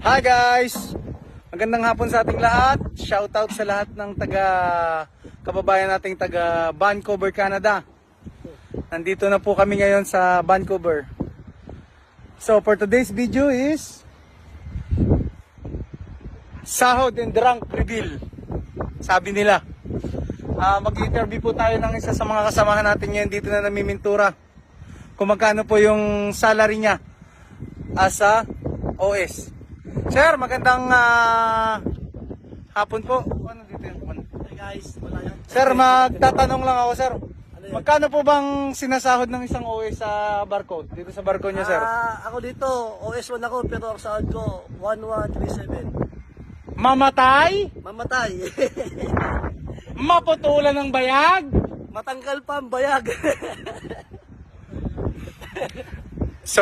Hi guys! Magandang hapon sa ating lahat. Shoutout sa lahat ng kababayan nating taga Vancouver, Canada. Nandito na po kami ngayon sa Vancouver. So for today's video is sahod and drunk reveal. Sabi nila. Mag-interview po tayo ng isa sa mga kasamahan natin ngayon dito na namimintura. Kung magkano po yung salary niya as a OS. Sir, magandang hapon po. Ano dito yung Hey guys, wala yan. Sir, magtatanong lang ako, sir. Magkano po bang sinasahod ng isang OS sa barko? Dito sa barko niya, sir? Ako dito, OS1 ako, pero ang sahod ko, 1137. Mamatay? Mamatay. Maputulan ng bayag? Matanggal pa ang bayag.